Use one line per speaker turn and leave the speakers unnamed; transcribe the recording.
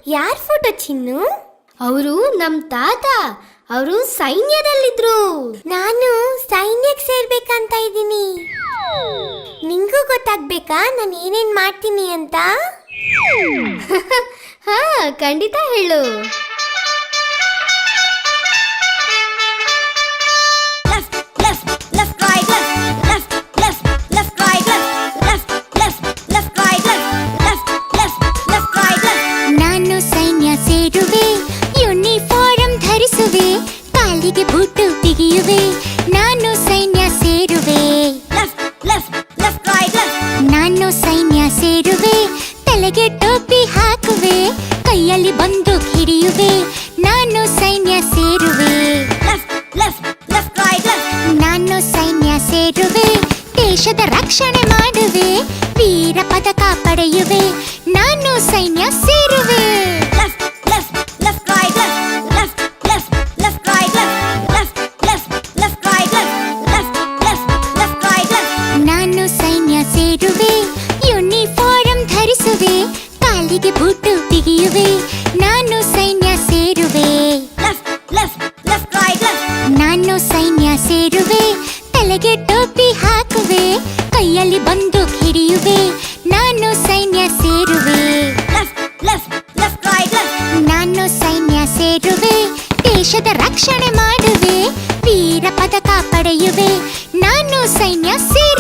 ಯಾರ್ ಫೋಟೋ ಚಿನ್ನು?
ಅವರು ನಮ್ ತಾತ. ಅವರು ಸೈನ್ಯದಲ್ಲಿದ್ರು.
ನಾನು ಸೈನ್ಯಕ್ಕೆ ಸೇರ್ಬೇಕಂತ ಇದ್ದೀನಿ. ನಿಂಗೂ ಗೊತ್ತಾಗ್ಬೇಕಾ ನಾನು ಏನೇನ್ ಮಾಡ್ತೀನಿ ಅಂತ?
ಹಾ, ಖಂಡಿತ ಹೇಳು.
ನಾನು ಸೈನ್ಯ ಸೇರುವೆ, ಯೂನಿಫಾರ್ಮ್ ಧರಿಸುವೆ, ಕಾಲಿಗೆ ಬೂಟು ಬಿಗಿಯುವೆ. ನಾನು ಸೈನ್ಯ ಸೇರುವೆ, ನಾನು ಸೈನ್ಯ ಸೇರುವೆ, ತಲೆಗೆ ಟೋಪಿ ಹಾಕುವೆ, ಕೈಯಲ್ಲಿ ಬಂದೂಕ್ ಹಿಡಿಯುವೆ. ನಾನು ಸೈನ್ಯ ಸೇರುವೆ, ನಾನು ಸೈನ್ಯ ಸೇರುವೆ, ದೇಶದ ರಕ್ಷಣೆ ಮಾಡುವೆ, ವೀರ ಪದಕ ಪಡೆಯುವೆ. ನಾನು ಸೈನ್ಯ ಸೇರುವೆ. ನಾನು ಸೈನ್ಯ ಸೇರುವೆ, ಯೂನಿಫಾರ್ಮ್ ಧರಿಸುವೆ, ಕಾಲಿಗೆ ಬೂಟು ಬಿಗಿಯುವೆ. ನಾನು ಸೈನ್ಯ ಸೇರುವೆ, ನಾನು ಸೈನ್ಯ ಸೇರುವೆ, ತಲೆಗೆ ಟೋಪಿ ಹಾಕುವೆ, ಕೈಯಲ್ಲಿ ಬಂದೂಕ್ ಹಿಡಿಯುವೆ. ನಾನು ಸೈನ್ಯ ಸೇರುವೆ, ನಾನು ಸೈನ್ಯ ಸೇರುವೆ, ದೇಶದ ರಕ್ಷಣೆ ಮಾಡುವೆ, ವೀರ ಪದಕ ಪಡೆಯುವೆ. ನಾನು ಸೈನ್ಯ ಸೇರುವೆ.